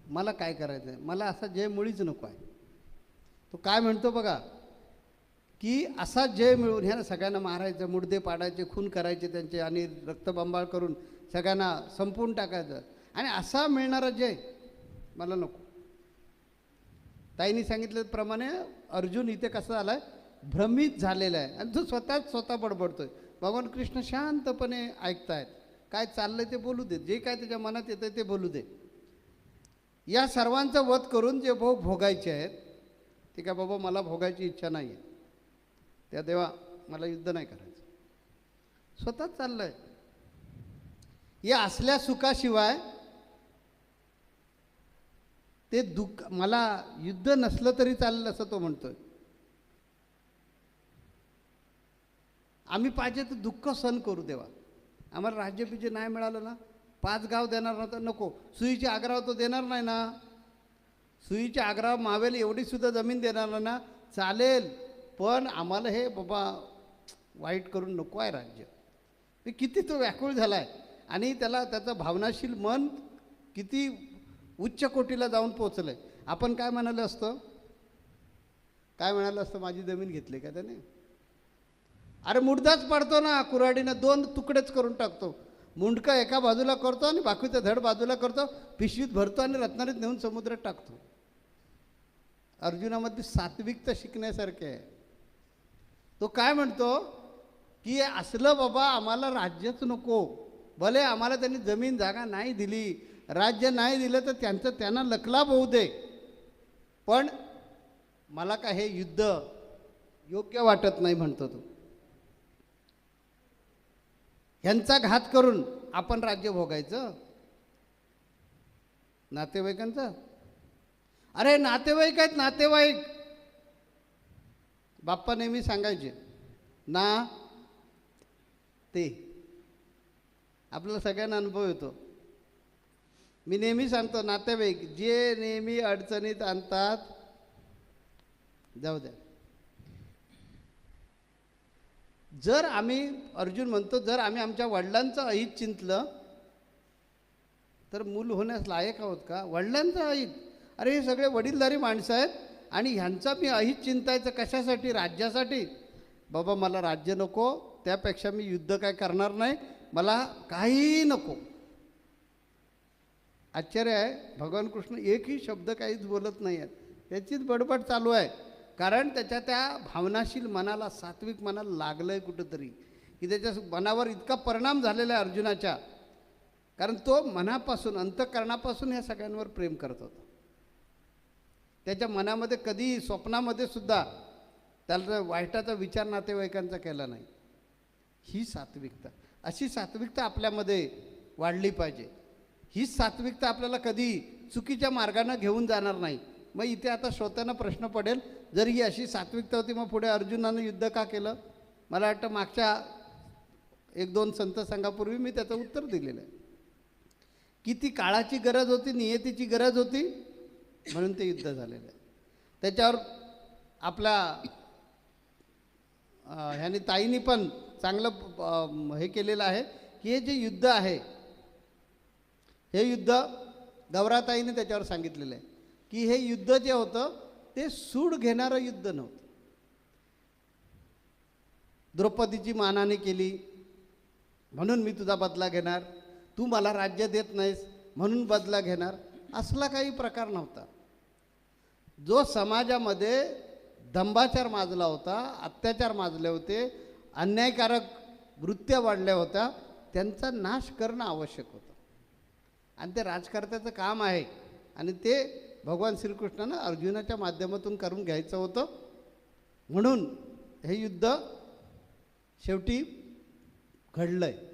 मला काय करायचं आहे, मला असा जय मुळीच नको आहे. तो काय म्हणतो बघा, की असा जय मिळून ह्या सगळ्यांना मारायचं, मुडदे पाडायचे, खून करायचे त्यांचे आणि रक्तबंबाळ करून सगळ्यांना संपवून टाकायचं, आणि असा मिळणारा जय मला नको. ताईंनी सांगितल्याप्रमाणे अर्जुन इथे कसं झाला आहे, भ्रमित झालेला आहे, आणि तो स्वतः बडबडतोय. भगवान कृष्ण शांतपणे ऐकतायत, काय चाललंय ते बोलू दे, जे काय त्याच्या मनात येतं ते बोलू दे. या सर्वांचा वध करून जे भोगायचे आहेत ते काय बाबा मला भोगायची इच्छा नाही आहे, त्या देवा मला युद्ध नाही करायचं, स्वतःच चाललंय. या असल्या सुखाशिवाय ते दुःख, मला युद्ध नसलं तरी चालेल असं तो म्हणतोय. आम्ही पाहिजे तर दुःख सहन करू देवा, आम्हाला राज्यबिजे नाही मिळालं ना, 5 गाव देणार नव्हतं, नको. सुईची आग्रह तो देणार नाही ना, सुईची आग्रह मावेल एवढी सुद्धा जमीन देणार ना, चालेल, पण आम्हाला हे बाबा वाईट करून नको आहे राज्य. ते किती तो व्याकुळ झाला आहे, आणि त्याचं भावनाशील मन किती उच्च कोटीला जाऊन पोचलं आहे. आपण काय म्हणालं असतं, माझी जमीन घेतली का त्याने? अरे मुडदाच पाडतो ना, कुऱ्हाडीनं 2 तुकडेच करून टाकतो, मुंडका एका बाजूला करतो आणि बाकीचं धड बाजूला करतो, पिशवीत भरतो आणि रत्नारीत नेऊन समुद्रात टाकतो. अर्जुनामध्ये सात्विकता शिकण्यासारखे आहे. तो काय म्हणतो की असलं बाबा आम्हाला राज्यच नको, भले आम्हाला त्यांनी जमीन जागा नाही दिली, राज्य नाही दिलं तर त्यांना लकलाभ होऊ दे, पण मला काय हे युद्ध योग्य वाटत नाही म्हणतो तो. ह्यांचा घात करून आपण राज्य भोगायचं, नातेवाईकांचं. अरे नातेवाईक आहेत, नातेवाईक. बाप्पा नेहमी सांगायचे ना, ते आपल्याला सगळ्यांना अनुभव येतो. मी नेहमी सांगतो, नातेवाईक जे नेहमी अडचणीत आणतात, जाऊ द्या. जर आम्ही, अर्जुन म्हणतो, जर आम्ही आमच्या वडिलांचं अहित चिंतलं तर मूल होण्यास लायक आहोत का? वडिलांचं अहित, अरे हे सगळे वडीलधारी माणसं आहेत, आणि ह्यांचा मी अहित चिंतायचं कशासाठी? राज्यासाठी. बाबा मला राज्य नको, त्यापेक्षा मी युद्ध काय करणार नाही, मला काहीही नको. आश्चर्य आहे, भगवान कृष्ण एकही शब्द काहीच बोलत नाही आहेत, त्याचीच बडबड चालू आहे. कारण त्याच्या त्या भावनाशील मनाला, सात्विक मनाला लागलं आहे कुठंतरी, की त्याच्या मनावर इतका परिणाम झालेला आहे अर्जुनाच्या, कारण तो मनापासून, अंतःकरणापासून ह्या सगळ्यांवर प्रेम करत होता. त्याच्या मनामध्ये कधी स्वप्नामध्ये सुद्धा त्याला वाईटाचा विचार नातेवाईकांचा केला नाही. ही सात्विकता, अशी सात्विकता आपल्यामध्ये वाढली पाहिजे. हीच सात्विकता आपल्याला कधी चुकीच्या मार्गाने घेऊन जाणार नाही. मग इथे आता श्रोत्यांना प्रश्न पडेल, जर ही अशी सात्विकता होती मग पुढे अर्जुनानं युद्ध का केलं? मला वाटतं मागच्या 1-2 संत संघापूर्वी मी त्याचं उत्तर दिलेलं आहे. किती काळाची गरज होती, नियतीची गरज होती, म्हणून ते युद्ध झालेलं आहे. त्याच्यावर आपला ह्याने ताईंनी पण चांगलं हे केलेलं आहे, की हे जे युद्ध आहे, हे युद्ध गौराताईने त्याच्यावर सांगितलेलं आहे, की हे युद्ध जे होतं ते सूड घेणारं युद्ध नव्हतं. द्रौपदीची मानहानी केली म्हणून मी तुझा बदला घेणार, तू मला राज्य देत नाहीस म्हणून बदला घेणार, असला काही प्रकार नव्हता. जो समाजामध्ये दंभाचार माजला होता, अत्याचार माजले होते, अन्यायकारक वृत्त्या वाढल्या होत्या, त्यांचा नाश करणं आवश्यक होतं. आणि ते राजकर्त्याचं काम आहे, आणि ते भगवान श्रीकृष्णानं अर्जुनाच्या माध्यमातून करून घ्यायचं होतं. म्हणून हे युद्ध शेवटी घडलं आहे.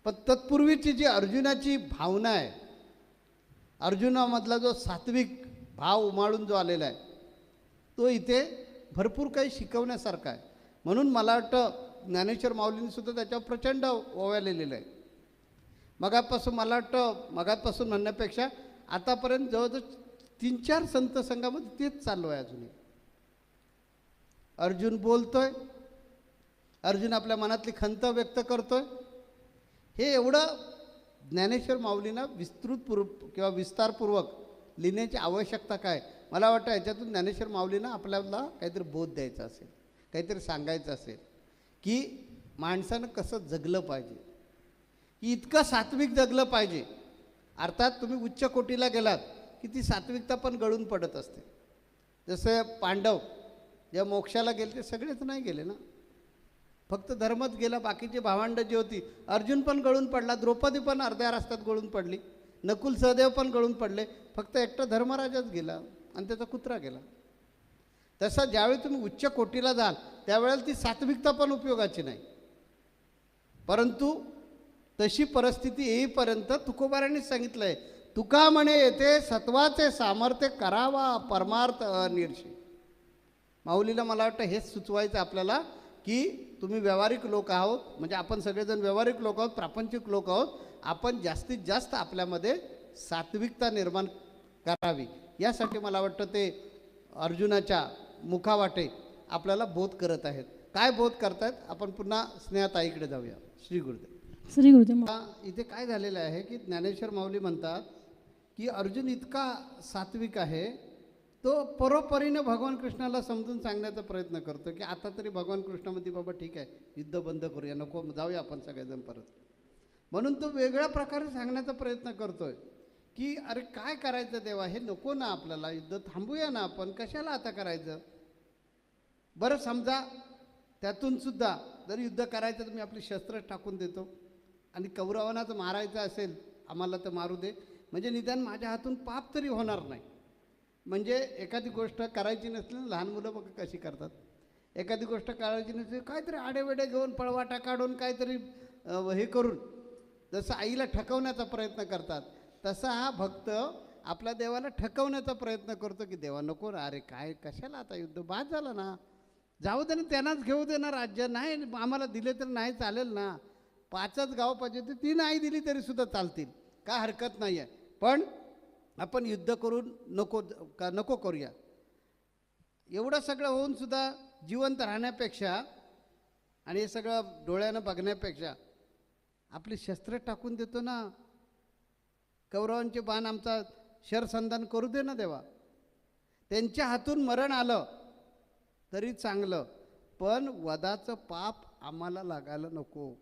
पण तत्पूर्वीची जी अर्जुनाची भावना आहे, अर्जुनामधला जो सात्विक भाव उमाळून जो आलेला आहे, तो इथे भरपूर काही शिकवण्यासारखा आहे. म्हणून मला वाटतं ज्ञानेश्वर माऊलींनीसुद्धा त्याच्यावर प्रचंड ओव्या लिहिलेलं आहे. मगापासून म्हणण्यापेक्षा आतापर्यंत जवळजवळ 3-4 संत संघामध्ये तेच चालू आहे. अजूनही अर्जुन बोलतोय, अर्जुन आपल्या मनातली खंत व्यक्त करतोय. हे एवढं ज्ञानेश्वर माऊलींना किंवा विस्तारपूर्वक लिहिण्याची आवश्यकता काय? मला वाटतं याच्यातून ज्ञानेश्वर माऊलींना आपल्याला काहीतरी बोध द्यायचा असेल, काहीतरी सांगायचं असेल की माणसानं कसं जगलं पाहिजे, की इतकं सात्विक जगलं पाहिजे. अर्थात तुम्ही उच्च कोटीला गेलात की ती सात्विकता पण गळून पडत असते. जसं पांडव जेव्हा मोक्षाला गेले ते सगळेच नाही गेले ना, फक्त धर्मच गेला. बाकीची भावंड जी होती, अर्जुन पण गळून पडला, द्रौपदी पण अर्ध्या रस्त्यात गळून पडली, नकुल सहदेव पण गळून पडले, फक्त एकटं धर्मराजाच गेला आणि त्याचा कुत्रा गेला. तसं ज्यावेळी तुम्ही उच्च कोटीला जाल त्यावेळेला ती सात्विकता पण उपयोगाची नाही. परंतु तशी परिस्थिती येईपर्यंत तुकोबारांनी सांगितलं आहे, तुका म्हणे येते सत्वाचे सामर्थ्य करावा परमार्थ अनिर्षी. माऊलीला मला वाटतं हेच सुचवायचं आपल्याला की तुम्ही व्यावहारिक लोक आहोत, म्हणजे आपण सगळेजण व्यावहारिक लोक आहोत, प्रापंचिक लोक आहोत. आपण जास्तीत जास्त आपल्यामध्ये सात्विकता निर्माण करावी, यासाठी मला वाटतं ते अर्जुनाच्या मुखावाटे आपल्याला बोध करत आहेत. काय बोध करतायत आपण पुन्हा स्नेहाताईकडे जाऊया. श्री गुरुदेव. श्री गुरुदेव. इथे काय झालेलं आहे की ज्ञानेश्वर माऊली म्हणतात की अर्जुन इतका सात्विक आहे, तो परोपरीने भगवान कृष्णाला समजून सांगण्याचा प्रयत्न करतो की आता तरी भगवान कृष्णामध्ये बाबा ठीक आहे, युद्ध बंद करूया, नको जाऊया आपण सगळेजण परत. म्हणून तो वेगळ्या प्रकारे सांगण्याचा प्रयत्न करतोय की अरे काय करायचं देवा, हे नको ना, आपल्याला युद्ध थांबूया ना, आपण कशाला आता करायचं. बरं समजा त्यातून सुद्धा जर युद्ध करायचं तर मी आपली शस्त्र टाकून देतो आणि कौरवांना जर मारायचं असेल आम्हाला तर मारू दे, म्हणजे निदान माझ्या हातून पाप तरी होणार नाही. म्हणजे एखादी गोष्ट करायची नसली ना, लहान मुलं बघा कशी करतात, एखादी गोष्ट करायची नसली काहीतरी आडेवेडे घेऊन पळवाटा काढून काहीतरी हे करून जसं आईला ठकवण्याचा प्रयत्न करतात, तसा हा भक्त आपल्या देवाला ठकवण्याचा प्रयत्न करतो की देवा नको ना, अरे काय कशाला आता युद्ध, बाद झालं ना, जाऊ दे ना, त्यांनाच घेऊ दे ना राज्य, नाही आम्हाला दिले तर नाही चालेल ना, 5च गाव पाहिजे तर ती नाही दिली तरी सुद्धा चालतील, काय हरकत नाही आहे, पण आपण युद्ध करून नको करूया. एवढं सगळं होऊन सुद्धा जिवंत राहण्यापेक्षा आणि हे सगळं डोळ्यानं बघण्यापेक्षा आपली शस्त्र टाकून देतो ना, कौरवांचे बाण आमचा शरसंधान करू दे ना देवा, त्यांच्या हातून मरण आलं तरी चांगलं, पण वधाचं पाप आम्हाला लागायला नको.